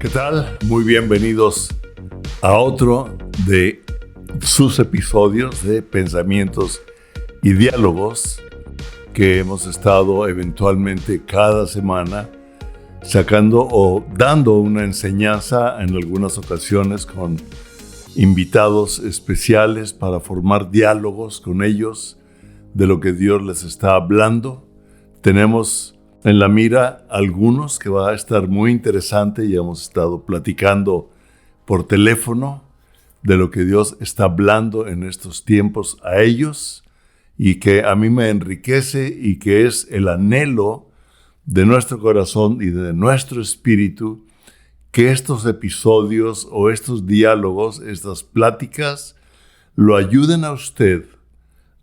¿Qué tal? Muy bienvenidos a otro de sus episodios de Pensamientos y Diálogos que hemos estado eventualmente cada semana sacando o dando una enseñanza en algunas ocasiones con invitados especiales para formar diálogos con ellos de lo que Dios les está hablando. Tenemos en la mira algunos que va a estar muy interesante y hemos estado platicando por teléfono de lo que Dios está hablando en estos tiempos a ellos y que a mí me enriquece y que es el anhelo de nuestro corazón y de nuestro espíritu que estos episodios o estos diálogos, estas pláticas, lo ayuden a usted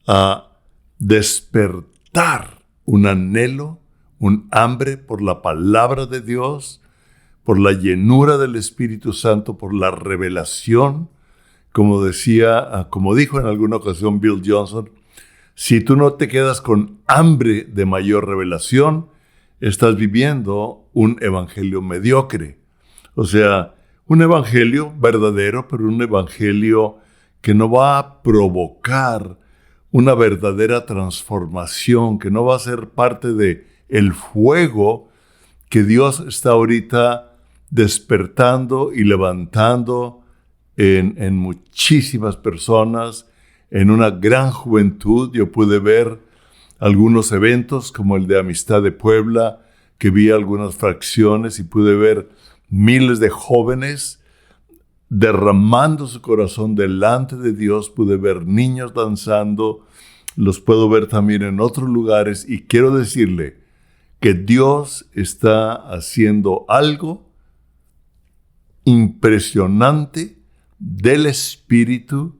a despertar un anhelo, un hambre por la palabra de Dios, por la llenura del Espíritu Santo, por la revelación. Como dijo en alguna ocasión Bill Johnson, si tú no te quedas con hambre de mayor revelación, estás viviendo un evangelio mediocre. O sea, un evangelio verdadero, pero un evangelio que no va a provocar una verdadera transformación, que no va a ser parte de el fuego que Dios está ahorita despertando y levantando en muchísimas personas, en una gran juventud. Yo pude ver algunos eventos como el de Amistad de Puebla, que vi algunas fracciones y pude ver miles de jóvenes derramando su corazón delante de Dios. Pude ver niños danzando, los puedo ver también en otros lugares y quiero decirle que Dios está haciendo algo impresionante del Espíritu,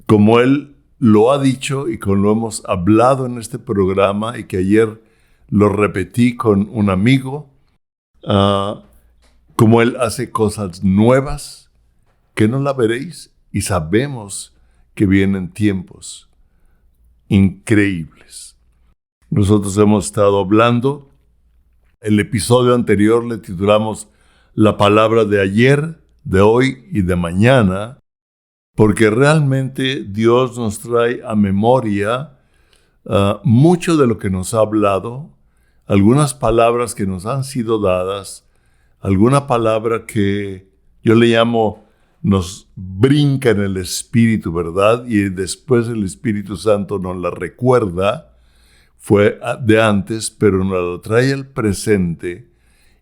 como Él lo ha dicho y como lo hemos hablado en este programa y que ayer lo repetí con un amigo, como Él hace cosas nuevas que no la veréis y sabemos que vienen tiempos increíbles. Nosotros hemos estado hablando, el episodio anterior le titulamos La palabra de ayer, de hoy y de mañana, porque realmente Dios nos trae a memoria mucho de lo que nos ha hablado, algunas palabras que nos han sido dadas, alguna palabra que yo le llamo nos brinca en el Espíritu, ¿verdad? Y después el Espíritu Santo nos la recuerda. Fue de antes, pero nos lo trae al presente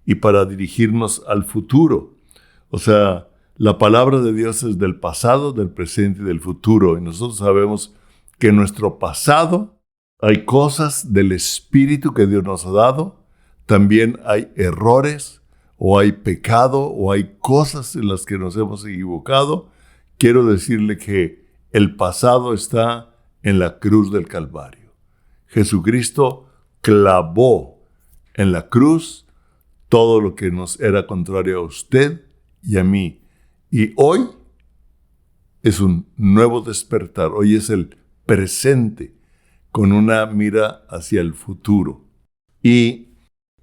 y para dirigirnos al futuro. O sea, la palabra de Dios es del pasado, del presente y del futuro. Y nosotros sabemos que en nuestro pasado hay cosas del Espíritu que Dios nos ha dado. También hay errores o hay pecado o hay cosas en las que nos hemos equivocado. Quiero decirle que el pasado está en la cruz del Calvario. Jesucristo clavó en la cruz todo lo que nos era contrario a usted y a mí. Y hoy es un nuevo despertar. Hoy es el presente con una mira hacia el futuro. Y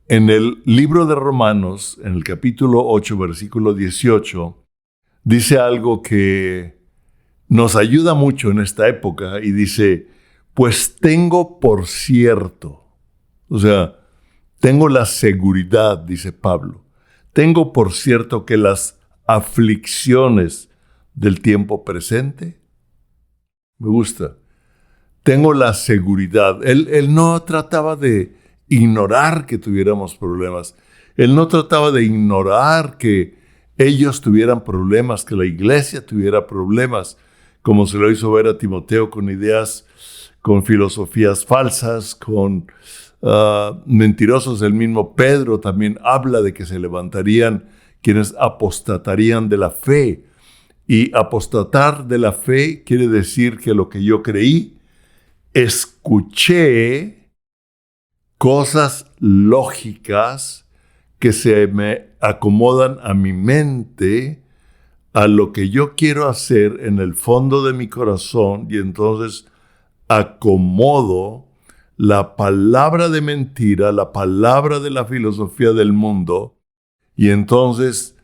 en el libro de Romanos, en el capítulo 8, versículo 18, dice algo que nos ayuda mucho en esta época y dice: pues tengo por cierto, o sea, tengo la seguridad, dice Pablo, tengo por cierto que las aflicciones del tiempo presente, me gusta, tengo la seguridad. Él no trataba de ignorar que tuviéramos problemas, él no trataba de ignorar que ellos tuvieran problemas, que la iglesia tuviera problemas, como se lo hizo ver a Timoteo con ideas, con filosofías falsas, con mentirosos. El mismo Pedro también habla de que se levantarían quienes apostatarían de la fe. Y apostatar de la fe quiere decir que lo que yo creí, escuché cosas lógicas que se me acomodan a mi mente, a lo que yo quiero hacer en el fondo de mi corazón, y entonces acomodo la palabra de mentira, la palabra de la filosofía del mundo, Y entonces,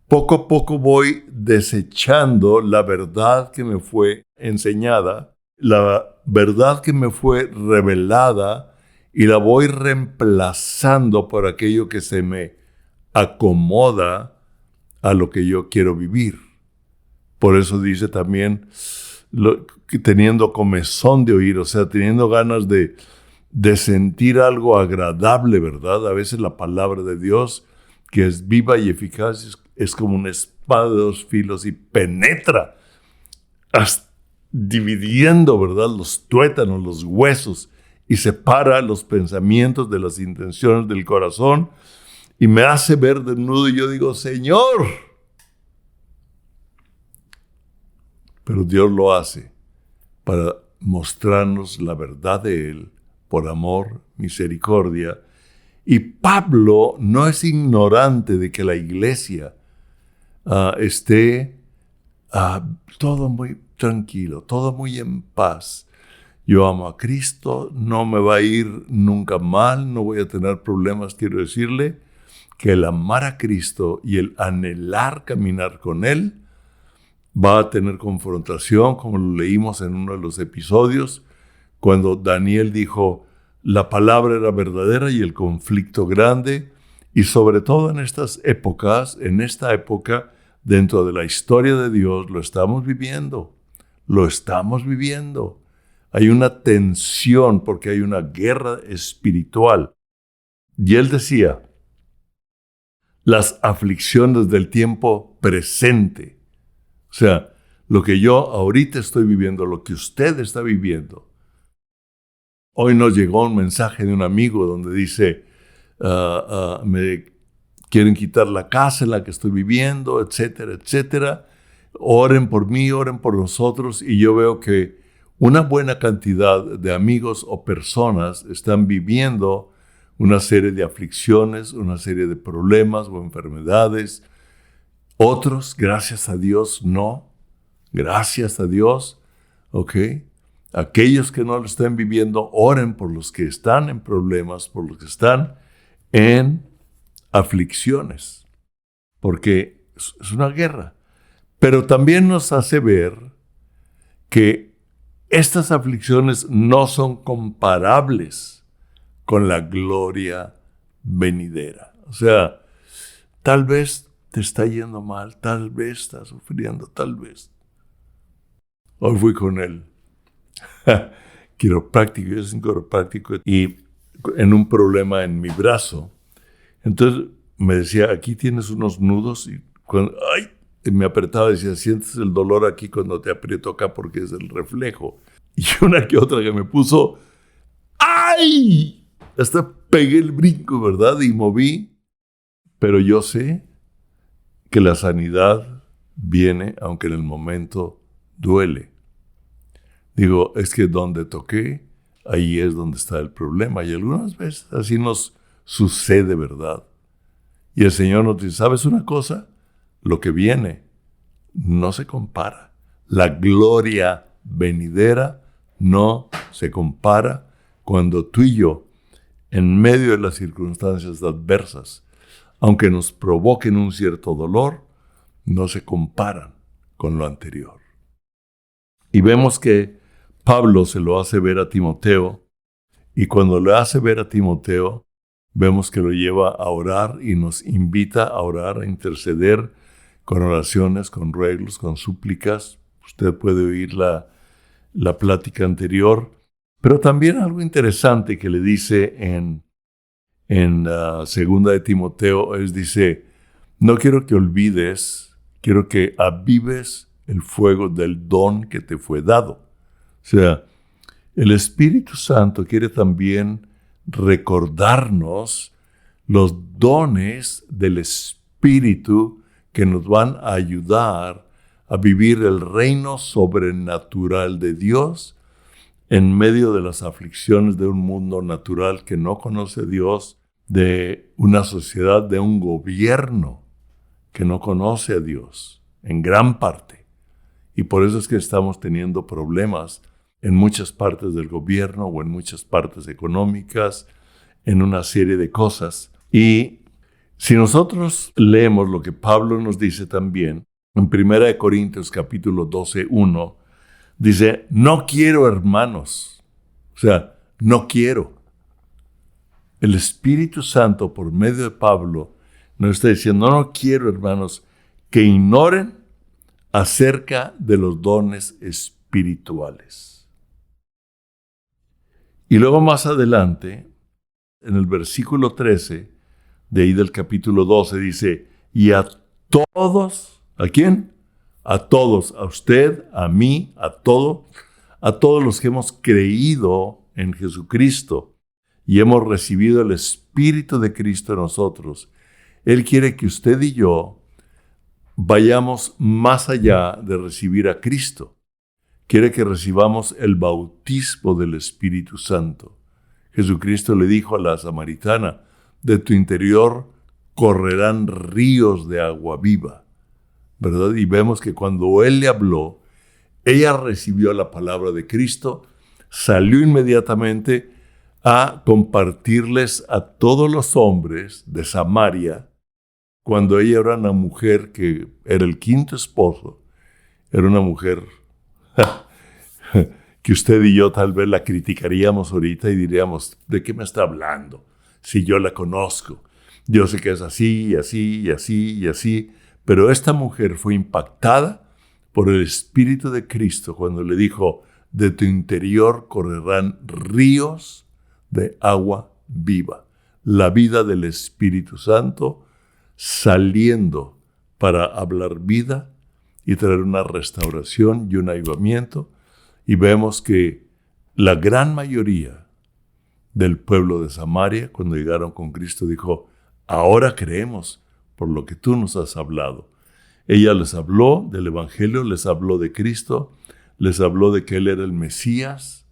poco a poco voy desechando la verdad que me fue enseñada, la verdad que me fue revelada, y la voy reemplazando por aquello que se me acomoda a lo que yo quiero vivir. Por eso dice también, teniendo comezón de oír, o sea, teniendo ganas de sentir algo agradable, ¿verdad? A veces la palabra de Dios, que es viva y eficaz, es como una espada de dos filos y penetra, dividiendo, ¿verdad?, los tuétanos, los huesos, y separa los pensamientos de las intenciones del corazón, y me hace ver desnudo, y yo digo, Señor. Pero Dios lo hace para mostrarnos la verdad de Él, por amor, misericordia. Y Pablo no es ignorante de que la iglesia esté todo muy tranquilo, todo muy en paz. Yo amo a Cristo, no me va a ir nunca mal, no voy a tener problemas. Quiero decirle que el amar a Cristo y el anhelar caminar con Él va a tener confrontación, como lo leímos en uno de los episodios, cuando Daniel dijo, la palabra era verdadera y el conflicto grande, y sobre todo en estas épocas, en esta época, dentro de la historia de Dios, lo estamos viviendo. Hay una tensión porque hay una guerra espiritual. Y él decía, las aflicciones del tiempo presente. O sea, lo que yo ahorita estoy viviendo, lo que usted está viviendo. Hoy nos llegó un mensaje de un amigo donde dice, me quieren quitar la casa en la que estoy viviendo, etcétera, etcétera. Oren por mí, oren por nosotros. Y yo veo que una buena cantidad de amigos o personas están viviendo una serie de aflicciones, una serie de problemas o enfermedades. Otros, gracias a Dios, no. Gracias a Dios, ¿ok? Aquellos que no lo estén viviendo, oren por los que están en problemas, por los que están en aflicciones, porque es una guerra. Pero también nos hace ver que estas aflicciones no son comparables con la gloria venidera. O sea, tal vez te está yendo mal, tal vez estás sufriendo, tal vez. Hoy fui con el quiropráctico, yo soy quiropráctico, y en un problema en mi brazo. Entonces me decía, aquí tienes unos nudos, y cuando me apretaba, decía, sientes el dolor aquí cuando te aprieto acá porque es el reflejo. Y una que otra que me puso, ¡ay! Hasta pegué el brinco, ¿verdad? Y moví. Pero yo sé que la sanidad viene, aunque en el momento duele. Digo, es que donde toqué, ahí es donde está el problema. Y algunas veces así nos sucede, ¿verdad? Y el Señor nos dice, ¿sabes una cosa? Lo que viene no se compara. La gloria venidera no se compara cuando tú y yo, en medio de las circunstancias adversas, aunque nos provoquen un cierto dolor, no se comparan con lo anterior. Y vemos que Pablo se lo hace ver a Timoteo, y cuando le hace ver a Timoteo, vemos que lo lleva a orar y nos invita a orar, a interceder con oraciones, con ruegos, con súplicas. Usted puede oír la plática anterior, pero también algo interesante que le dice en segunda de Timoteo dice, no quiero que olvides, quiero que avives el fuego del don que te fue dado. O sea, el Espíritu Santo quiere también recordarnos los dones del Espíritu que nos van a ayudar a vivir el reino sobrenatural de Dios en medio de las aflicciones de un mundo natural que no conoce a Dios, de una sociedad, de un gobierno que no conoce a Dios, en gran parte. Y por eso es que estamos teniendo problemas en muchas partes del gobierno o en muchas partes económicas, en una serie de cosas. Y Si nosotros leemos lo que Pablo nos dice también, en 1 Corintios capítulo 12:1, dice, no quiero, hermanos. O sea, no quiero. El Espíritu Santo, por medio de Pablo, nos está diciendo, no quiero, hermanos, que ignoren acerca de los dones espirituales. Y luego más adelante, en el versículo 13, de ahí del capítulo 12, dice, y a todos, ¿a quién? A todos, a usted, a mí, a todos los que hemos creído en Jesucristo y hemos recibido el Espíritu de Cristo en nosotros. Él quiere que usted y yo vayamos más allá de recibir a Cristo. Quiere que recibamos el bautismo del Espíritu Santo. Jesucristo le dijo a la samaritana, de tu interior correrán ríos de agua viva, ¿verdad? Y vemos que cuando Él le habló, ella recibió la palabra de Cristo, salió inmediatamente a compartirles a todos los hombres de Samaria, cuando ella era una mujer que era el quinto esposo, era una mujer que usted y yo tal vez la criticaríamos ahorita y diríamos, ¿de qué me está hablando? Si yo la conozco, yo sé que es así, y así, y así, y así, pero esta mujer fue impactada por el Espíritu de Cristo cuando le dijo, de tu interior correrán ríos de agua viva. La vida del Espíritu Santo saliendo para hablar vida y traer una restauración y un avivamiento. Y vemos que la gran mayoría del pueblo de Samaria, cuando llegaron con Cristo, dijo, ahora creemos por lo que tú nos has hablado. Ella les habló del Evangelio, les habló de Cristo, les habló de que Él era el Mesías,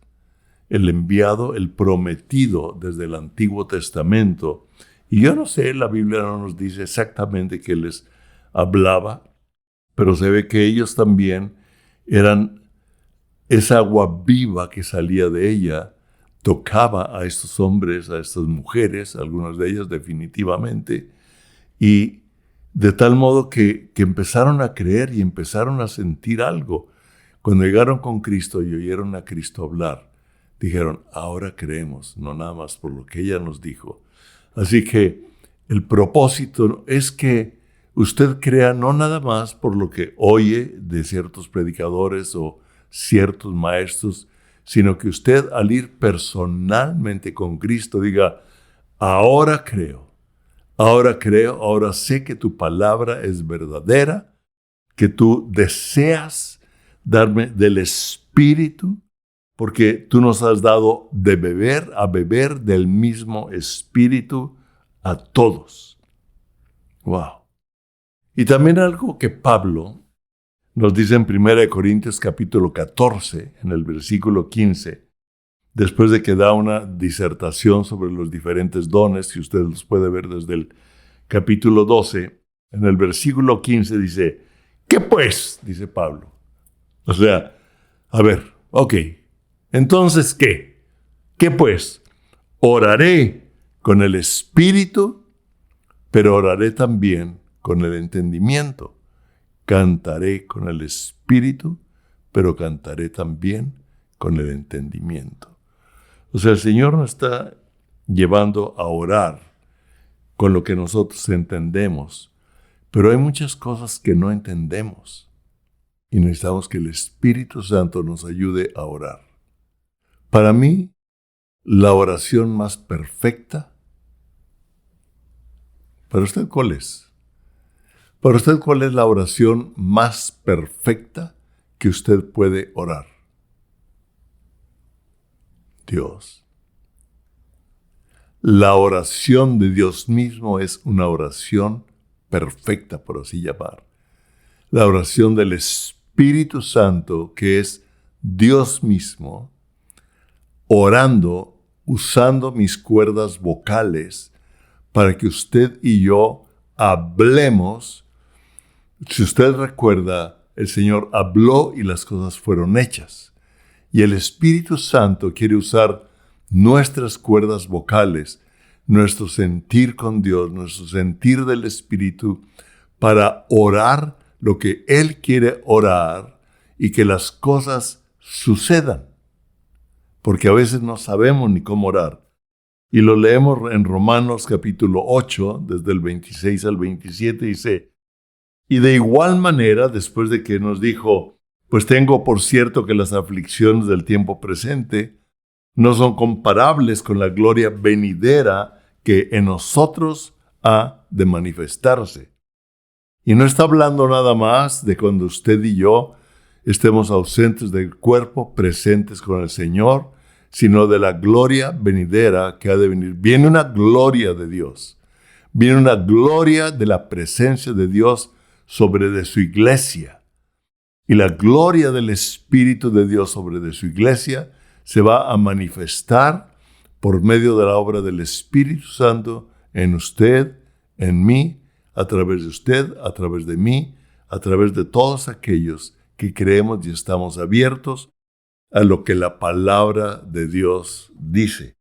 el enviado, el prometido desde el Antiguo Testamento. Y yo no sé, la Biblia no nos dice exactamente qué les hablaba, pero se ve que ellos también eran esa agua viva que salía de ella, tocaba a estos hombres, a estas mujeres, algunas de ellas definitivamente, y de tal modo que empezaron a creer y empezaron a sentir algo. Cuando llegaron con Cristo y oyeron a Cristo hablar, dijeron, ahora creemos, no nada más por lo que ella nos dijo. Así que el propósito es que usted crea no nada más por lo que oye de ciertos predicadores o ciertos maestros, sino que usted al ir personalmente con Cristo diga, ahora creo, ahora sé que tu palabra es verdadera, que tú deseas darme del Espíritu, porque tú nos has dado de beber, a beber del mismo Espíritu a todos. Wow. Y también algo que Pablo nos dice en 1 Corintios capítulo 14, en el versículo 15, después de que da una disertación sobre los diferentes dones, si usted los puede ver desde el capítulo 12, en el versículo 15 dice, ¿qué pues? Dice Pablo. O sea, a ver, ok, entonces, ¿qué? ¿Qué pues? Oraré con el Espíritu, pero oraré también con el entendimiento. Cantaré con el Espíritu, pero cantaré también con el entendimiento. O sea, el Señor nos está llevando a orar con lo que nosotros entendemos, pero hay muchas cosas que no entendemos y necesitamos que el Espíritu Santo nos ayude a orar. Para mí, la oración más perfecta, ¿para usted cuál es? Para usted, ¿cuál es la oración más perfecta que usted puede orar? Dios. La oración de Dios mismo es una oración perfecta, por así llamar. La oración del Espíritu Santo, que es Dios mismo, orando, usando mis cuerdas vocales para que usted y yo hablemos. Si usted recuerda, el Señor habló y las cosas fueron hechas. Y el Espíritu Santo quiere usar nuestras cuerdas vocales, nuestro sentir con Dios, nuestro sentir del Espíritu, para orar lo que Él quiere orar y que las cosas sucedan. Porque a veces no sabemos ni cómo orar. Y lo leemos en Romanos capítulo 8, desde el 26 al 27, dice: y de igual manera, después de que nos dijo, pues tengo por cierto que las aflicciones del tiempo presente no son comparables con la gloria venidera que en nosotros ha de manifestarse. Y no está hablando nada más de cuando usted y yo estemos ausentes del cuerpo, presentes con el Señor, sino de la gloria venidera que ha de venir. Viene una gloria de Dios. Viene una gloria de la presencia de Dios sobre de su iglesia. Y la gloria del Espíritu de Dios sobre de su iglesia se va a manifestar por medio de la obra del Espíritu Santo en usted, en mí, a través de usted, a través de mí, a través de todos aquellos que creemos y estamos abiertos a lo que la palabra de Dios dice.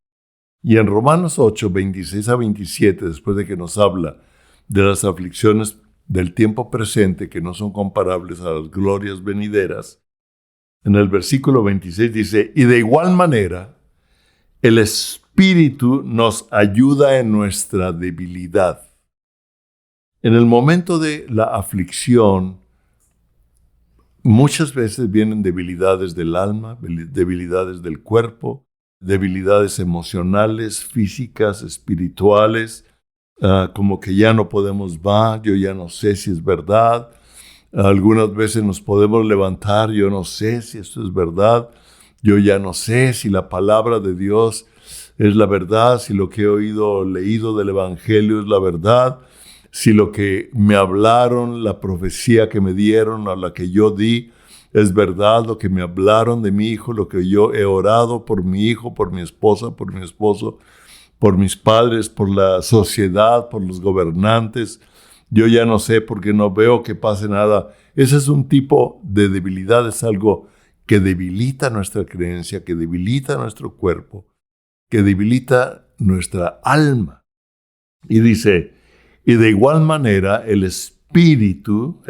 Y en Romanos 8, 26 a 27, después de que nos habla de las aflicciones del tiempo presente que no son comparables a las glorias venideras, en el versículo 26 dice: y de igual manera, el Espíritu nos ayuda en nuestra debilidad. En el momento de la aflicción, muchas veces vienen debilidades del alma, debilidades del cuerpo, debilidades emocionales, físicas, espirituales, como que ya no podemos más, yo ya no sé si es verdad. Algunas veces nos podemos levantar, yo no sé si esto es verdad, yo ya no sé si la palabra de Dios es la verdad, si lo que he leído del Evangelio es la verdad, si lo que me hablaron, la profecía que me dieron, a la que yo di, es verdad, lo que me hablaron de mi hijo, lo que yo he orado por mi hijo, por mi esposa, por mi esposo, por mis padres, por la sociedad, por los gobernantes. Yo ya no sé porque no veo que pase nada. Ese es un tipo de debilidad, es algo que debilita nuestra creencia, que debilita nuestro cuerpo, que debilita nuestra alma. Y dice: y de igual manera el Espíritu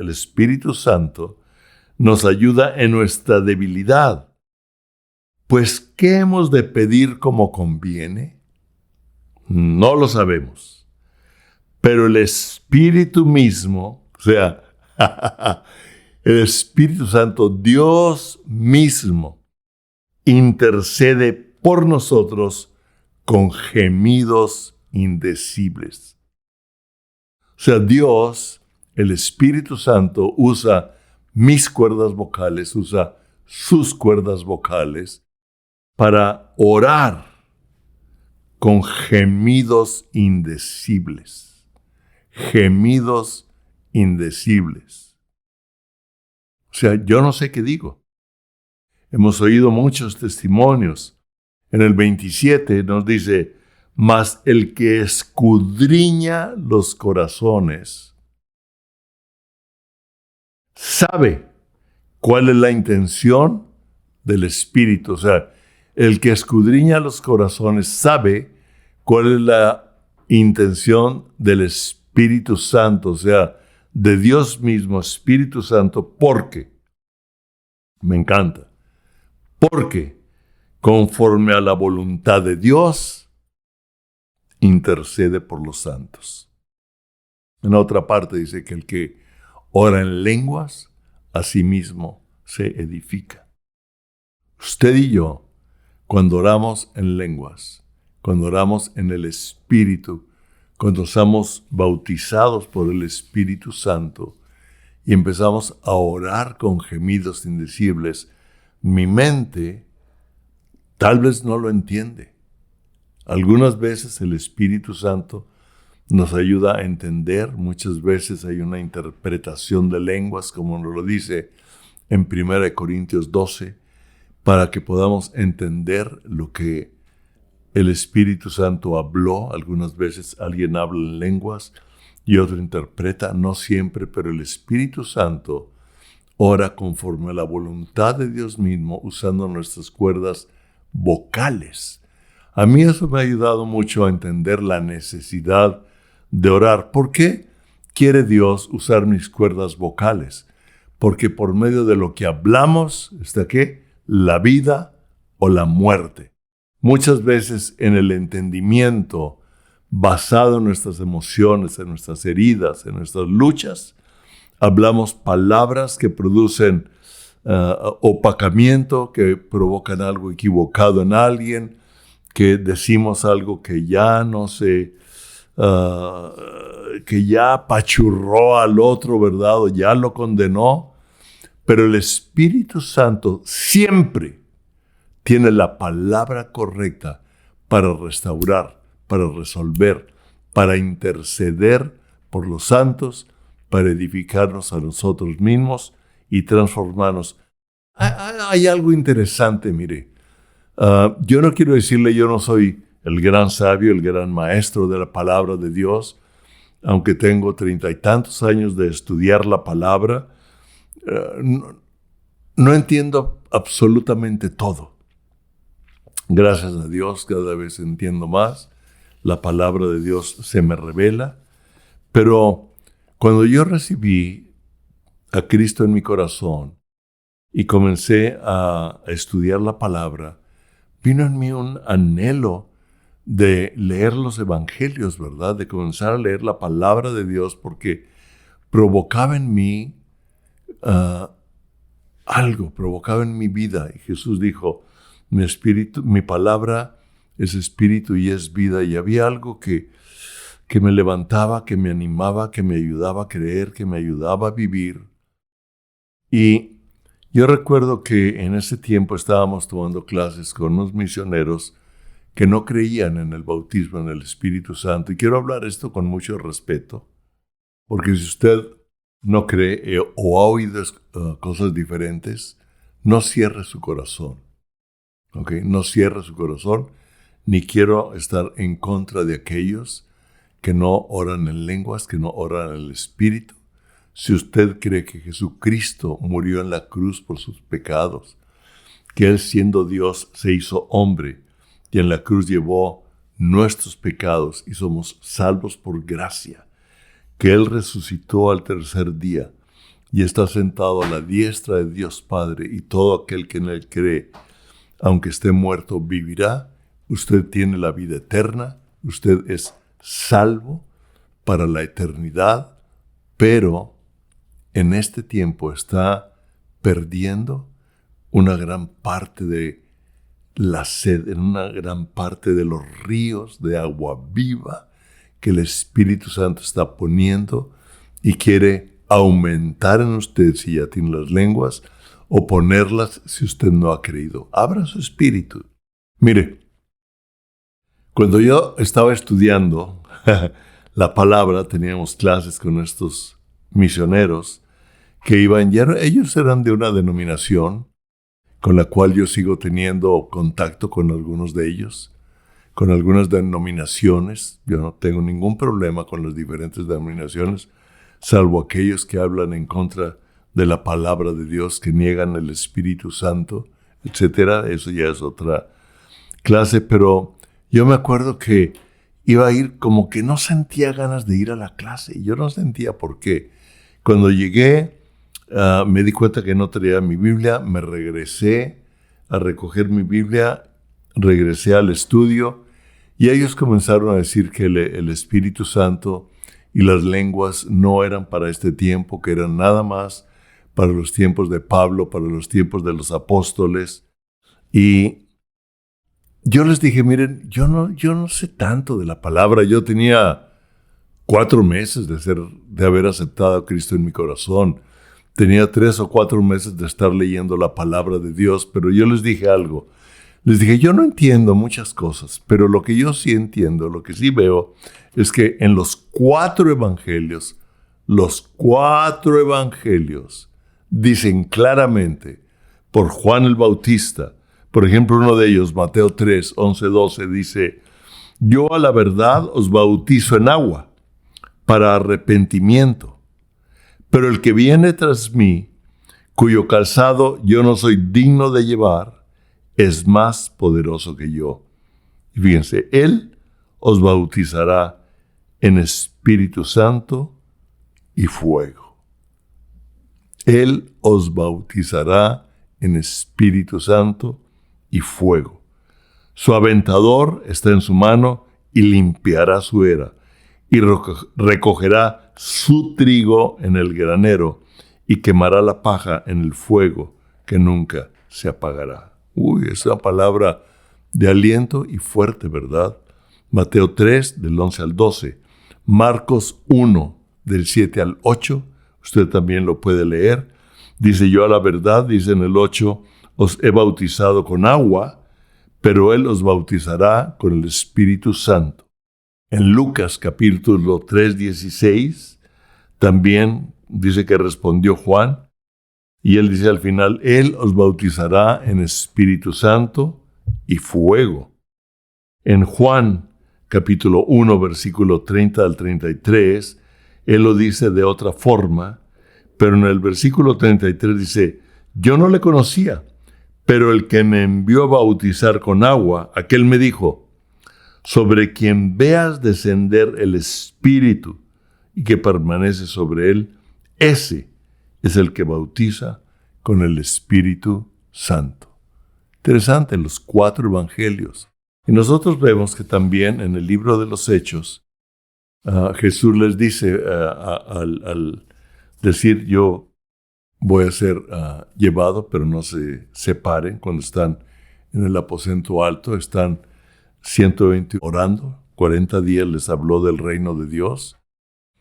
Santo, nos ayuda en nuestra debilidad. Pues, ¿qué hemos de pedir como conviene? No lo sabemos. Pero el Espíritu mismo, o sea, el Espíritu Santo, Dios mismo, intercede por nosotros con gemidos indecibles. O sea, Dios, el Espíritu Santo, usa mis cuerdas vocales, usa sus cuerdas vocales para orar con gemidos indecibles. Gemidos indecibles. O sea, yo no sé qué digo. Hemos oído muchos testimonios. En el 27 nos dice: mas el que escudriña los corazones sabe cuál es la intención del Espíritu. O sea, el que escudriña los corazones sabe cuál es la intención del Espíritu Santo, o sea, de Dios mismo, Espíritu Santo, porque, me encanta, porque conforme a la voluntad de Dios, intercede por los santos. En otra parte dice que el que ora en lenguas, a sí mismo se edifica. Usted y yo, cuando oramos en lenguas, cuando oramos en el Espíritu, cuando somos bautizados por el Espíritu Santo y empezamos a orar con gemidos indecibles, mi mente tal vez no lo entiende. Algunas veces el Espíritu Santo nos ayuda a entender, muchas veces hay una interpretación de lenguas, como nos lo dice en 1 Corintios 12, para que podamos entender lo que el Espíritu Santo habló. Algunas veces alguien habla en lenguas y otro interpreta, no siempre, pero el Espíritu Santo ora conforme a la voluntad de Dios mismo, usando nuestras cuerdas vocales. A mí eso me ha ayudado mucho a entender la necesidad de orar. ¿Por qué quiere Dios usar mis cuerdas vocales? Porque por medio de lo que hablamos, ¿está qué? La vida o la muerte. Muchas veces en el entendimiento basado en nuestras emociones, en nuestras heridas, en nuestras luchas, hablamos palabras que producen opacamiento, que provocan algo equivocado en alguien, que decimos algo que ya no sé, que ya apachurró al otro, ¿verdad? O ya lo condenó. Pero el Espíritu Santo siempre tiene la palabra correcta para restaurar, para resolver, para interceder por los santos, para edificarnos a nosotros mismos y transformarnos. Hay algo interesante, mire. Yo no quiero decirle, yo no soy el gran sabio, el gran maestro de la palabra de Dios, aunque tengo 30 y tantos años de estudiar la palabra. No entiendo absolutamente todo. Gracias a Dios, cada vez entiendo más. La palabra de Dios se me revela. Pero cuando yo recibí a Cristo en mi corazón y comencé a estudiar la palabra, vino en mí un anhelo de leer los evangelios, ¿verdad? De comenzar a leer la palabra de Dios, porque provocaba en mí algo, provocaba en mi vida. Y Jesús dijo, mi espíritu, mi palabra es espíritu y es vida. Y había algo que me levantaba, que me animaba, que me ayudaba a creer, que me ayudaba a vivir. Y yo recuerdo que en ese tiempo estábamos tomando clases con unos misioneros que no creían en el bautismo en el Espíritu Santo. Y quiero hablar esto con mucho respeto, porque si usted no cree o ha oído cosas diferentes, no cierre su corazón. ¿Okay? No cierre su corazón, ni quiero estar en contra de aquellos que no oran en lenguas, que no oran en el Espíritu. Si usted cree que Jesucristo murió en la cruz por sus pecados, que Él siendo Dios se hizo hombre y en la cruz llevó nuestros pecados y somos salvos por gracia, que Él resucitó al tercer día y está sentado a la diestra de Dios Padre, y todo aquel que en Él cree, aunque esté muerto, vivirá. Usted tiene la vida eterna, usted es salvo para la eternidad, pero en este tiempo está perdiendo una gran parte de la sed, en una gran parte de los ríos de agua viva que el Espíritu Santo está poniendo y quiere aumentar en usted si ya tiene las lenguas, o ponerlas si usted no ha creído. Abra su espíritu. Mire, cuando yo estaba estudiando la palabra, teníamos clases con estos misioneros que iban, ellos eran de una denominación con la cual yo sigo teniendo contacto con algunos de ellos, con algunas denominaciones. Yo no tengo ningún problema con las diferentes denominaciones, salvo aquellos que hablan en contra de la palabra de Dios, que niegan el Espíritu Santo, etcétera. Eso ya es otra clase, pero yo me acuerdo que iba a ir, como que no sentía ganas de ir a la clase. Yo no sentía por qué. Cuando llegué, me di cuenta que no traía mi Biblia, me regresé a recoger mi Biblia, regresé al estudio, y ellos comenzaron a decir que el Espíritu Santo y las lenguas no eran para este tiempo, que eran nada más para los tiempos de Pablo, para los tiempos de los apóstoles. Y yo les dije, miren, yo no sé tanto de la palabra. Yo tenía 4 meses de haber aceptado a Cristo en mi corazón. Tenía 3 o 4 meses de estar leyendo la palabra de Dios, pero yo les dije algo. Les dije, yo no entiendo muchas cosas, pero lo que yo sí entiendo, lo que sí veo, es que en los 4 evangelios, dicen claramente por Juan el Bautista. Por ejemplo, uno de ellos, Mateo 3, 11, 12, dice, yo a la verdad os bautizo en agua para arrepentimiento, pero el que viene tras mí, cuyo calzado yo no soy digno de llevar, es más poderoso que yo. Y fíjense, Él os bautizará en Espíritu Santo y fuego. Él os bautizará en Espíritu Santo y fuego. Su aventador está en su mano y limpiará su era, y recogerá su trigo en el granero, y quemará la paja en el fuego que nunca se apagará. Es una palabra de aliento y fuerte, ¿verdad? Mateo 3, del 11 al 12. Marcos 1, del 7 al 8. Usted también lo puede leer. Dice: yo a la verdad, dice en el 8, os he bautizado con agua, pero Él os bautizará con el Espíritu Santo. En Lucas capítulo 3, 16, también dice que respondió Juan, y él dice al final: Él os bautizará en Espíritu Santo y fuego. En Juan capítulo 1, versículo 30 al 33, Él lo dice de otra forma, pero en el versículo 33 dice: yo no le conocía, pero el que me envió a bautizar con agua, aquel me dijo: sobre quien veas descender el Espíritu y que permanece sobre él, ese es el que bautiza con el Espíritu Santo. Interesante, los 4 evangelios. Y nosotros vemos que también en el libro de los Hechos, Jesús les dice, al decir: yo voy a ser llevado, pero no se separen. Cuando están en el aposento alto, están 120 orando, 40 días les habló del reino de Dios.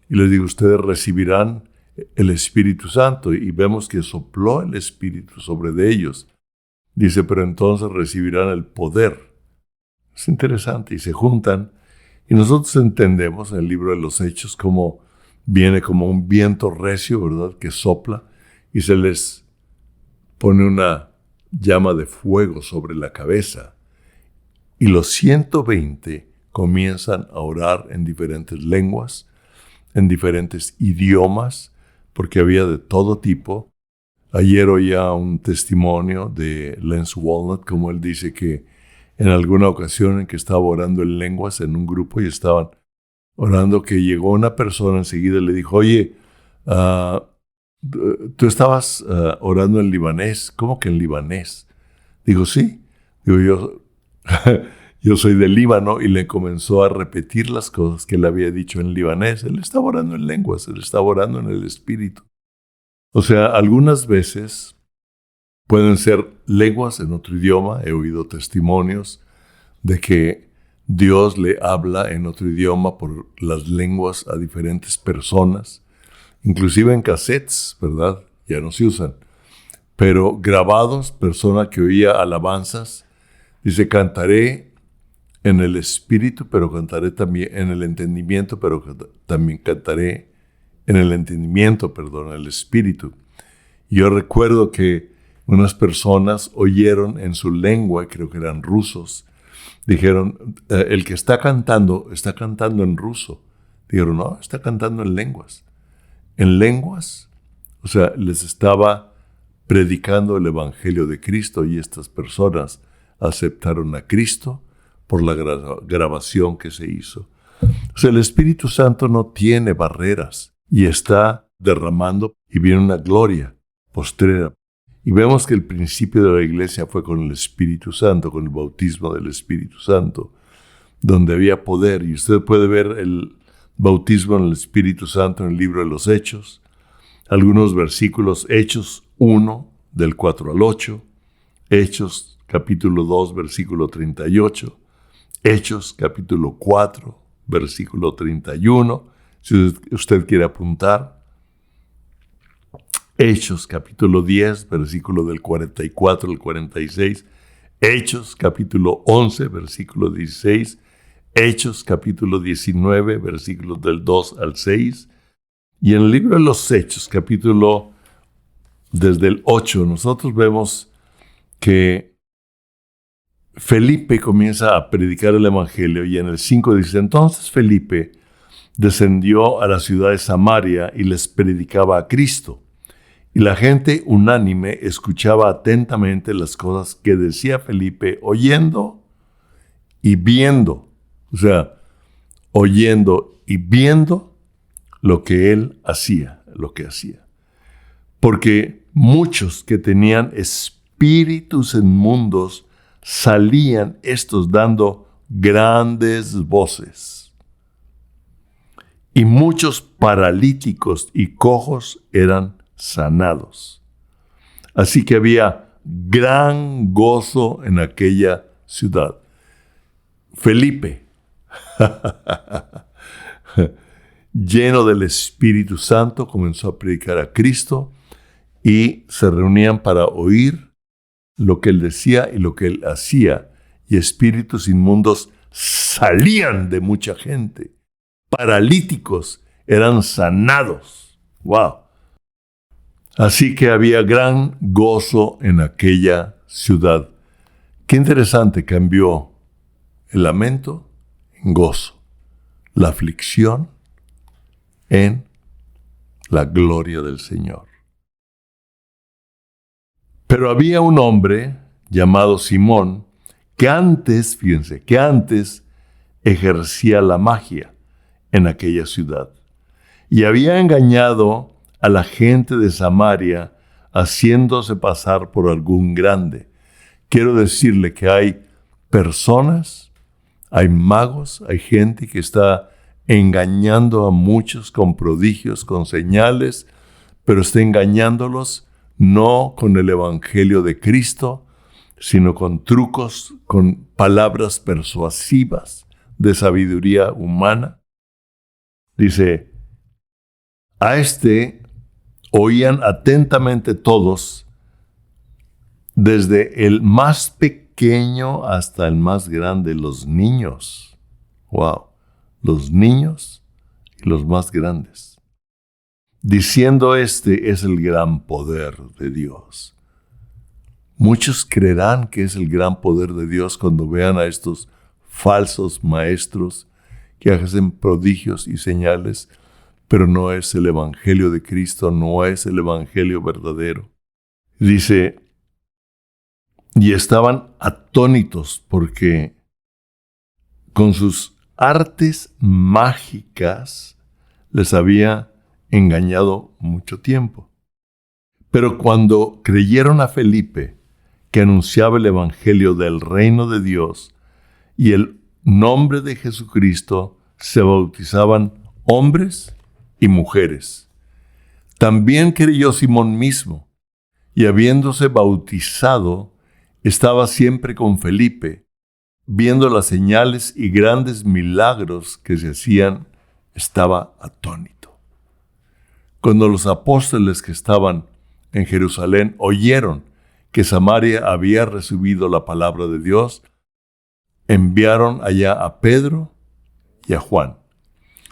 Y les digo: ustedes recibirán el Espíritu Santo. Y vemos que sopló el Espíritu sobre de ellos. Dice: pero entonces recibirán el poder. Es interesante, y se juntan. Y nosotros entendemos en el libro de los Hechos cómo viene como un viento recio, ¿verdad?, que sopla y se les pone una llama de fuego sobre la cabeza. Y los 120 comienzan a orar en diferentes lenguas, en diferentes idiomas, porque había de todo tipo. Ayer oía un testimonio de Lance Walnut, como él dice que en alguna ocasión en que estaba orando en lenguas en un grupo y estaban orando, que llegó una persona enseguida y le dijo: oye, tú estabas orando en libanés. ¿Cómo que en libanés? Digo: sí. Digo: yo soy del Líbano. Y le comenzó a repetir las cosas que él había dicho en libanés. Él estaba orando en lenguas, él estaba orando en el Espíritu. O sea, algunas veces pueden ser lenguas en otro idioma. He oído testimonios de que Dios le habla en otro idioma por las lenguas a diferentes personas, inclusive en cassettes, ¿verdad? Ya no se usan. Pero grabados, persona que oía alabanzas, dice: cantaré en el Espíritu, pero cantaré también en el entendimiento, pero también cantaré en el entendimiento, en el Espíritu. Y yo recuerdo que unas personas oyeron en su lengua, creo que eran rusos, dijeron: el que está cantando en ruso. Dijeron: no, está cantando en lenguas. En lenguas, o sea, les estaba predicando el Evangelio de Cristo, y estas personas aceptaron a Cristo por la grabación que se hizo. O sea, el Espíritu Santo no tiene barreras y está derramando, y viene una gloria postrera. Y vemos que el principio de la iglesia fue con el Espíritu Santo, con el bautismo del Espíritu Santo, donde había poder. Y usted puede ver el bautismo en el Espíritu Santo en el libro de los Hechos, algunos versículos: Hechos 1, del 4 al 8, Hechos capítulo 2, versículo 38, Hechos capítulo 4, versículo 31, si usted quiere apuntar. Hechos capítulo 10, versículo del 44 al 46, Hechos capítulo 11, versículo 16, Hechos capítulo 19, versículos del 2 al 6, y en el libro de los Hechos, capítulo desde el 8, nosotros vemos que Felipe comienza a predicar el Evangelio, y en el 5 dice: entonces Felipe descendió a la ciudad de Samaria y les predicaba a Cristo. Y la gente unánime escuchaba atentamente las cosas que decía Felipe, oyendo y viendo, o sea, oyendo y viendo lo que él hacía, lo que hacía. Porque muchos que tenían espíritus inmundos salían estos dando grandes voces. Y muchos paralíticos y cojos eran sanados. Así que había gran gozo en aquella ciudad. Felipe, lleno del Espíritu Santo, comenzó a predicar a Cristo y se reunían para oír lo que él decía y lo que él hacía. Y espíritus inmundos salían de mucha gente. Paralíticos eran sanados. ¡Wow! Así que había gran gozo en aquella ciudad. Qué interesante, cambió el lamento en gozo, la aflicción en la gloria del Señor. Pero había un hombre llamado Simón que antes ejercía la magia en aquella ciudad y había engañado a la gente de Samaria haciéndose pasar por algún grande. Quiero decirle que hay personas, hay magos, hay gente que está engañando a muchos con prodigios, con señales, pero está engañándolos no con el evangelio de Cristo, sino con trucos, con palabras persuasivas de sabiduría humana. Dice, a este oían atentamente todos, desde el más pequeño hasta el más grande, los niños. ¡Wow! Los niños y los más grandes. Diciendo, este es el gran poder de Dios. Muchos creerán que es el gran poder de Dios cuando vean a estos falsos maestros que hacen prodigios y señales, pero no es el evangelio de Cristo, no es el evangelio verdadero. Dice, y estaban atónitos porque con sus artes mágicas les había engañado mucho tiempo. Pero cuando creyeron a Felipe, que anunciaba el evangelio del reino de Dios y el nombre de Jesucristo, se bautizaban hombres y mujeres. También creyó Simón mismo, y habiéndose bautizado, estaba siempre con Felipe, viendo las señales y grandes milagros que se hacían, estaba atónito. Cuando los apóstoles que estaban en Jerusalén oyeron que Samaria había recibido la palabra de Dios, enviaron allá a Pedro y a Juan,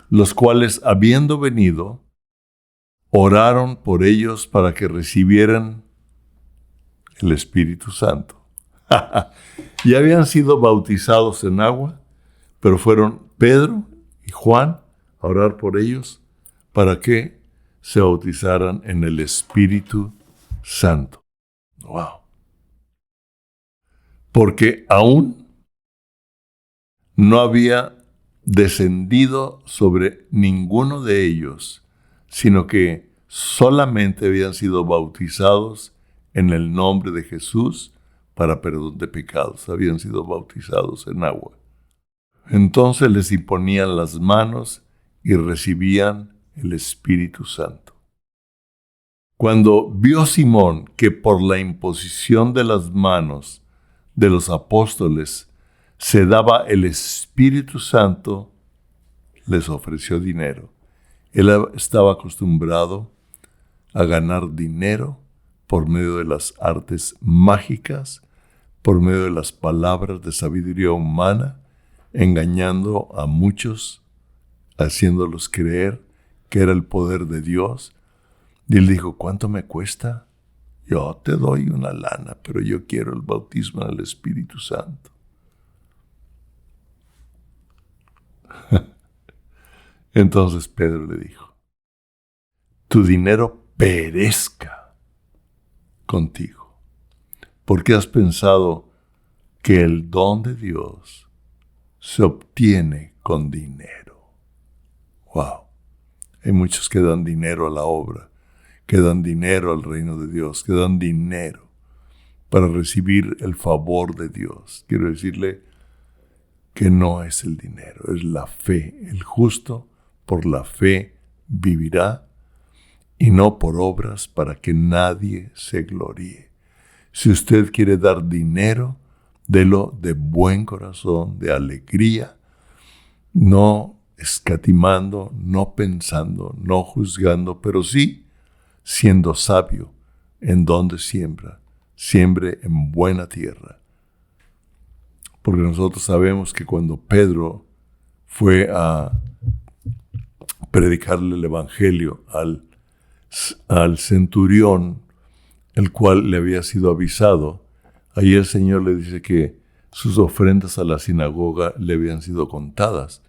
los cuales, habiendo venido, oraron por ellos para que recibieran el Espíritu Santo. Ya habían sido bautizados en agua, pero fueron Pedro y Juan a orar por ellos para que se bautizaran en el Espíritu Santo. ¡Wow! Porque aún no había descendido sobre ninguno de ellos, sino que solamente habían sido bautizados en el nombre de Jesús para perdón de pecados. Habían sido bautizados en agua. Entonces les imponían las manos y recibían el Espíritu Santo. Cuando vio Simón que por la imposición de las manos de los apóstoles se daba el Espíritu Santo, les ofreció dinero. Él estaba acostumbrado a ganar dinero por medio de las artes mágicas, por medio de las palabras de sabiduría humana, engañando a muchos, haciéndolos creer que era el poder de Dios. Y él dijo, ¿cuánto me cuesta? Yo te doy una lana, pero yo quiero el bautismo en el Espíritu Santo. Entonces Pedro le dijo, tu dinero perezca contigo, porque has pensado que el don de Dios se obtiene con dinero. ¡Wow! Hay muchos que dan dinero a la obra, que dan dinero al reino de Dios, que dan dinero para recibir el favor de Dios. Quiero decirle que no es el dinero, es la fe. El justo por la fe vivirá y no por obras para que nadie se gloríe. Si usted quiere dar dinero, délo de buen corazón, de alegría, no escatimando, no pensando, no juzgando, pero sí siendo sabio en donde siembra. Siembre en buena tierra. Porque nosotros sabemos que cuando Pedro fue a predicarle el evangelio al centurión, el cual le había sido avisado, ahí el Señor le dice que sus ofrendas a la sinagoga le habían sido contadas,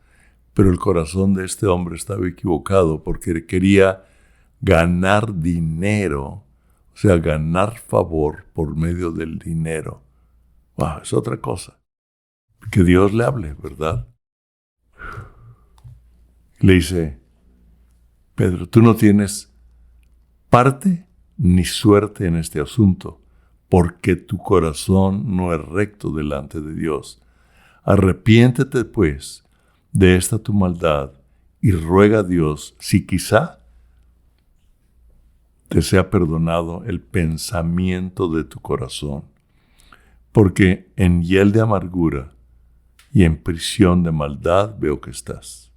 pero el corazón de este hombre estaba equivocado porque quería ganar dinero, o sea, ganar favor por medio del dinero. Wow, es otra cosa. Que Dios le hable, ¿verdad? Le dice, Pedro, tú no tienes parte ni suerte en este asunto, porque tu corazón no es recto delante de Dios. Arrepiéntete, pues, de esta tu maldad y ruega a Dios si quizá te sea perdonado el pensamiento de tu corazón, porque en hiel de amargura y en prisión de maldad veo que estás.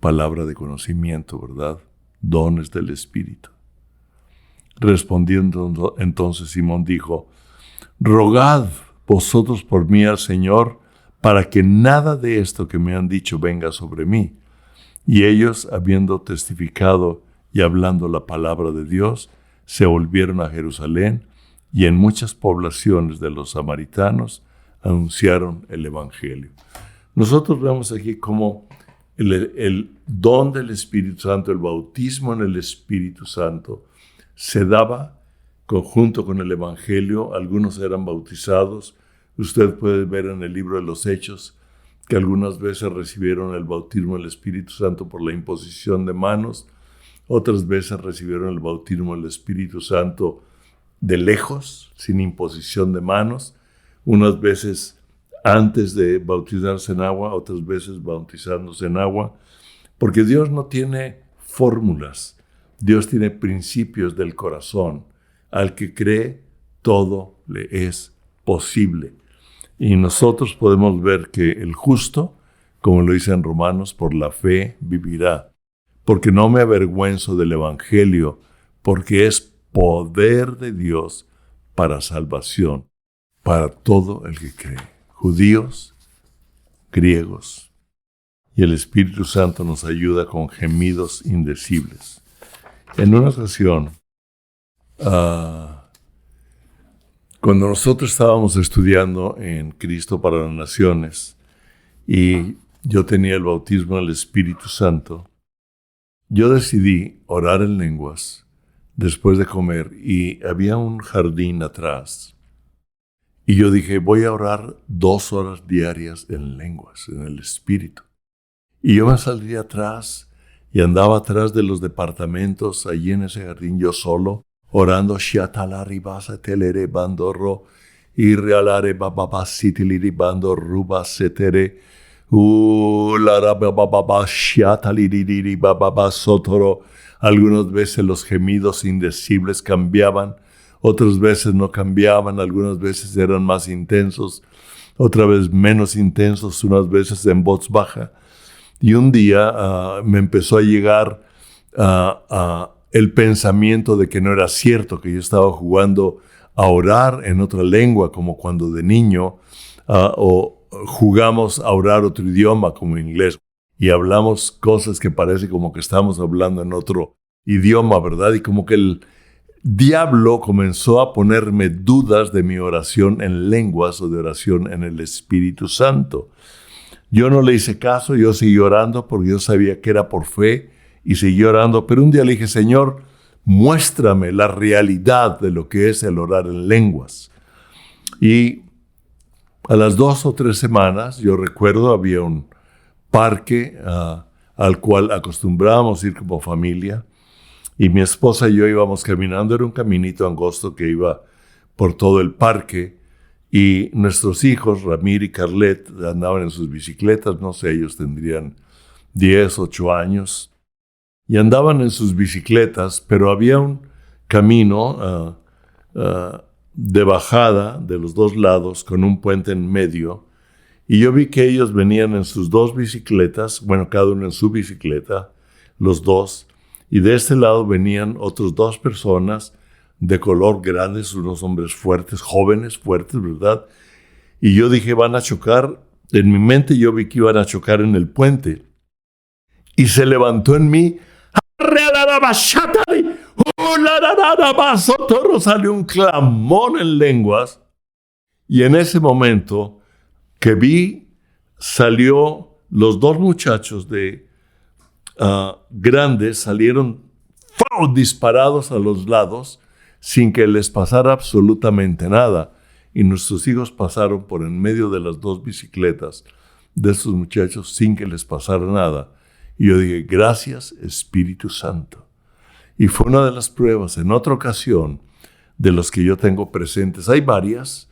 Palabra de conocimiento, ¿verdad? Dones del Espíritu. Respondiendo entonces Simón dijo, rogad vosotros por mí al Señor, para que nada de esto que me han dicho venga sobre mí. Y ellos, habiendo testificado y hablando la palabra de Dios, se volvieron a Jerusalén, y en muchas poblaciones de los samaritanos anunciaron el Evangelio. Nosotros vemos aquí cómo el don del Espíritu Santo, el bautismo en el Espíritu Santo, se daba conjunto con el Evangelio. Algunos eran bautizados. Usted puede ver en el libro de los Hechos que algunas veces recibieron el bautismo del Espíritu Santo por la imposición de manos, otras veces recibieron el bautismo del Espíritu Santo de lejos, sin imposición de manos, unas veces antes de bautizarse en agua, otras veces bautizándose en agua, porque Dios no tiene fórmulas, Dios tiene principios del corazón. Al que cree, todo le es posible. Y nosotros podemos ver que el justo, como lo dice en Romanos, por la fe vivirá. Porque no me avergüenzo del Evangelio, porque es poder de Dios para salvación, para todo el que cree, judíos, griegos. Y el Espíritu Santo nos ayuda con gemidos indecibles. En una ocasión, cuando nosotros estábamos estudiando en Cristo para las Naciones y yo tenía el bautismo del Espíritu Santo, yo decidí orar en lenguas después de comer y había un jardín atrás. Y yo dije, voy a orar 2 horas diarias en lenguas, en el Espíritu. Y yo me salí atrás y andaba atrás de los departamentos, allí en ese jardín, yo solo, orando, Shiatalari-basa telere bandorro, irrealare bababasitiliri bandorruba setere, Shiataliri bababasotoro. Algunas veces los gemidos indecibles cambiaban, otras veces no cambiaban, algunas veces eran más intensos, otra vez menos intensos, unas veces en voz baja. Y un día me empezó a llegar el pensamiento de que no era cierto, que yo estaba jugando a orar en otra lengua, como cuando de niño, o jugamos a orar otro idioma, como inglés, y hablamos cosas que parece como que estamos hablando en otro idioma, ¿verdad? Y como que el diablo comenzó a ponerme dudas de mi oración en lenguas o de oración en el Espíritu Santo. Yo no le hice caso, yo seguí orando porque yo sabía que era por fe y seguí orando, pero un día le dije, Señor, muéstrame la realidad de lo que es el orar en lenguas. Y A las 2 o 3 semanas, yo recuerdo, había un parque al cual acostumbrábamos ir como familia, y mi esposa y yo íbamos caminando. Era un caminito angosto que iba por todo el parque, y nuestros hijos, Ramir y Carlet, andaban en sus bicicletas. No sé, ellos tendrían 10, 8 años, y andaban en sus bicicletas, pero había un camino de bajada de los dos lados con un puente en medio, y yo vi que ellos venían en sus 2 bicicletas, bueno, cada uno en su bicicleta, los dos, y de este lado venían otros 2 personas de color grandes, unos hombres fuertes, jóvenes, fuertes, ¿verdad? Y yo dije, van a chocar. En mi mente yo vi que iban a chocar en el puente, y se levantó en mí, salió un clamor en lenguas, y en ese momento que vi, salió los 2 muchachos grandes, salieron disparados a los lados sin que les pasara absolutamente nada, y nuestros hijos pasaron por en medio de las 2 bicicletas de estos muchachos sin que les pasara nada. Y yo dije, gracias Espíritu Santo. Y fue una de las pruebas. En otra ocasión, de los que yo tengo presentes, hay varias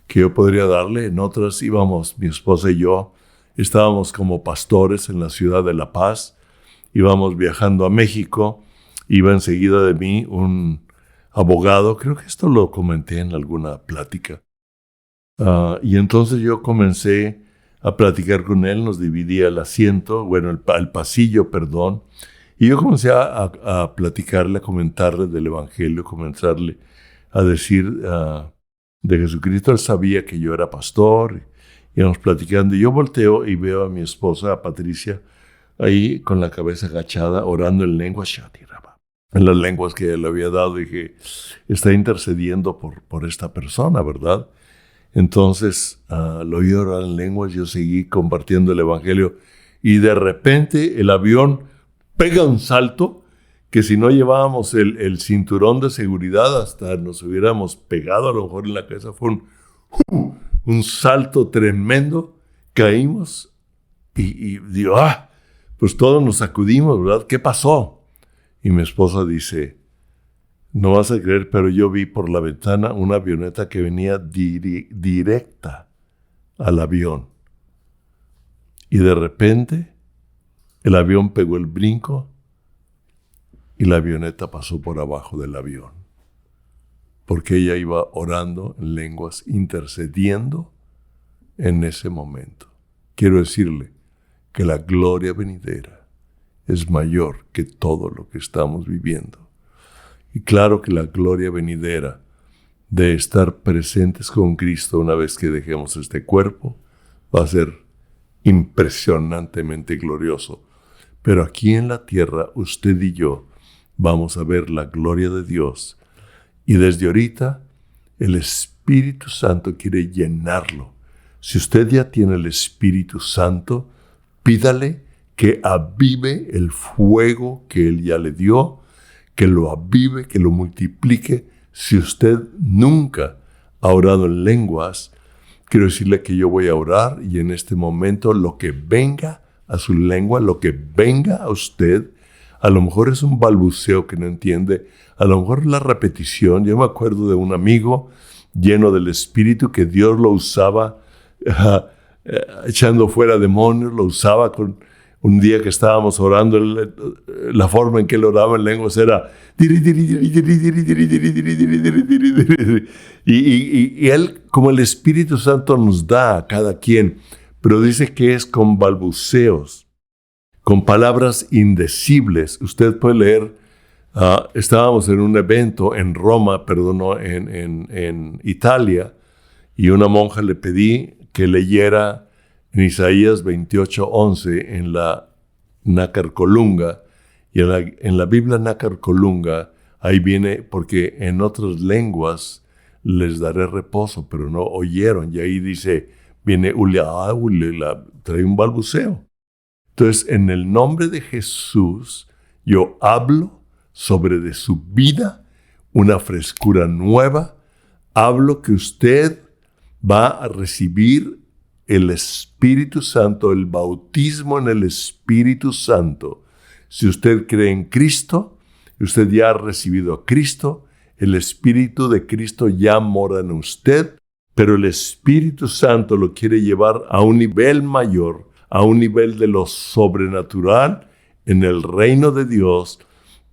que yo podría darle. En otras íbamos, mi esposa y yo, estábamos como pastores en la ciudad de La Paz, íbamos viajando a México, iba enseguida de mí un abogado, creo que esto lo comenté en alguna plática, y entonces yo comencé a platicar con él, nos dividía el asiento, bueno, el pasillo, perdón, y yo comencé a platicarle, a comentarle del Evangelio, comenzarle a decir de Jesucristo. Él sabía que yo era pastor, íbamos platicando, y yo volteo y veo a mi esposa, a Patricia, ahí con la cabeza agachada, orando en lengua, en las lenguas que él le había dado. Dije, está intercediendo por esta persona, ¿verdad? Entonces lo oí orar en lenguas, yo seguí compartiendo el Evangelio, y de repente el avión pega un salto que si no llevábamos el cinturón de seguridad hasta nos hubiéramos pegado a lo mejor en la cabeza. Fue un salto tremendo, caímos y digo, pues todos nos sacudimos, ¿verdad? ¿Qué pasó? Y mi esposa dice, no vas a creer, pero yo vi por la ventana una avioneta que venía directa al avión. Y de repente el avión pegó el brinco y la avioneta pasó por abajo del avión. Porque ella iba orando en lenguas, intercediendo en ese momento. Quiero decirle que la gloria venidera es mayor que todo lo que estamos viviendo. Y claro que la gloria venidera de estar presentes con Cristo una vez que dejemos este cuerpo va a ser impresionantemente glorioso. Pero aquí en la tierra, usted y yo vamos a ver la gloria de Dios. Y desde ahorita, el Espíritu Santo quiere llenarlo. Si usted ya tiene el Espíritu Santo, pídale que avive el fuego que Él ya le dio, que lo avive, que lo multiplique. Si usted nunca ha orado en lenguas, quiero decirle que yo voy a orar, y en este momento lo que venga a su lengua, lo que venga a usted, a lo mejor es un balbuceo que no entiende, a lo mejor la repetición. Yo me acuerdo de un amigo lleno del Espíritu que Dios lo usaba echando fuera demonios, lo usaba con un día que estábamos orando, la forma en que él oraba en lenguas era y él, como el Espíritu Santo nos da a cada quien, pero dice que es con balbuceos, con palabras indecibles. Usted puede leer, estábamos en un evento en Roma, en Italia, y una monja le pedí que leyera en Isaías 28:11 en la Nácar Colunga, y en la Biblia Nácar Colunga, ahí viene, porque en otras lenguas les daré reposo, pero no oyeron, y ahí dice, viene trae un balbuceo. Entonces, en el nombre de Jesús, yo hablo sobre de su vida una frescura nueva, hablo que usted va a recibir el Espíritu Santo, el bautismo en el Espíritu Santo. Si usted cree en Cristo, usted ya ha recibido a Cristo, el Espíritu de Cristo ya mora en usted, pero el Espíritu Santo lo quiere llevar a un nivel mayor, a un nivel de lo sobrenatural en el reino de Dios,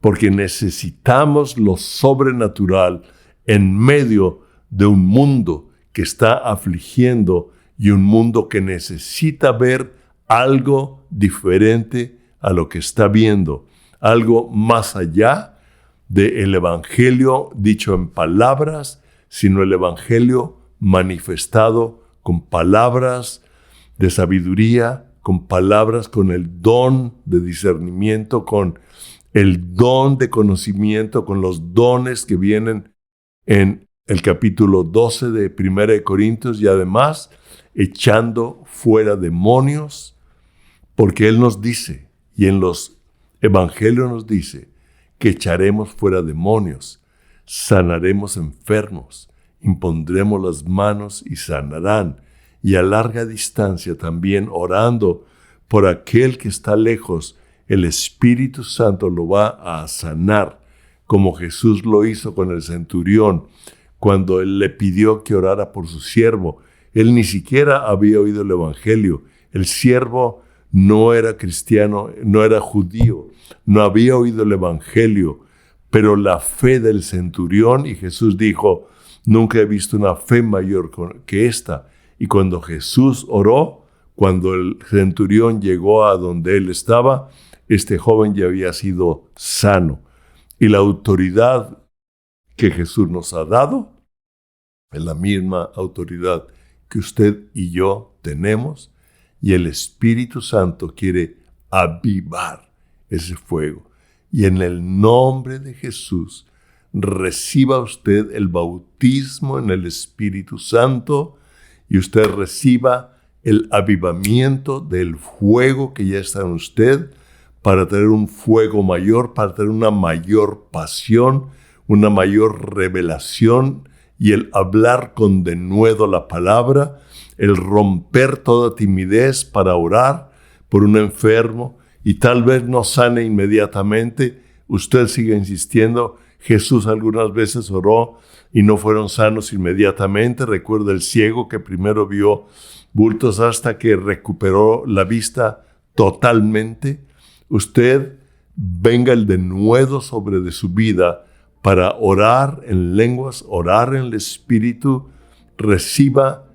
porque necesitamos lo sobrenatural en medio de un mundo que está afligiendo y un mundo que necesita ver algo diferente a lo que está viendo, algo más allá del evangelio dicho en palabras, sino el evangelio manifestado con palabras de sabiduría, con palabras, con el don de discernimiento, con el don de conocimiento, con los dones que vienen en el capítulo 12 de 1 de Corintios, y además echando fuera demonios, porque Él nos dice, y en los evangelios nos dice, que echaremos fuera demonios, sanaremos enfermos, impondremos las manos y sanarán, y a larga distancia también orando por aquel que está lejos, el Espíritu Santo lo va a sanar, como Jesús lo hizo con el centurión, cuando él le pidió que orara por su siervo. Él ni siquiera había oído el evangelio. El siervo no era cristiano, no era judío, no había oído el evangelio, pero la fe del centurión, y Jesús dijo, nunca he visto una fe mayor que esta. Y cuando Jesús oró, cuando el centurión llegó a donde él estaba, este joven ya había sido sano. Y la autoridad que Jesús nos ha dado es la misma autoridad que usted y yo tenemos, y el Espíritu Santo quiere avivar ese fuego. Y en el nombre de Jesús, reciba usted el bautismo en el Espíritu Santo y usted reciba el avivamiento del fuego que ya está en usted para tener un fuego mayor, para tener una mayor pasión, una mayor revelación y el hablar con denuedo la palabra, el romper toda timidez para orar por un enfermo y tal vez no sane inmediatamente. Usted sigue insistiendo. Jesús algunas veces oró y no fueron sanos inmediatamente. Recuerda el ciego que primero vio bultos hasta que recuperó la vista totalmente. Usted venga el denuedo sobre de su vida para orar en lenguas, orar en el Espíritu, reciba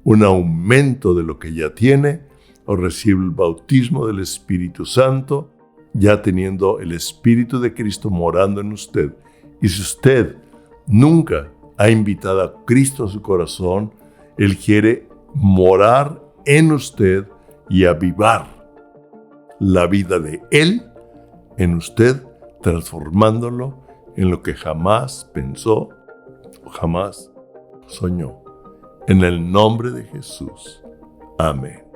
un aumento de lo que ya tiene o recibe el bautismo del Espíritu Santo, ya teniendo el Espíritu de Cristo morando en usted. Y si usted nunca ha invitado a Cristo a su corazón, Él quiere morar en usted y avivar la vida de Él en usted, transformándolo en lo que jamás pensó o jamás soñó. En el nombre de Jesús. Amén.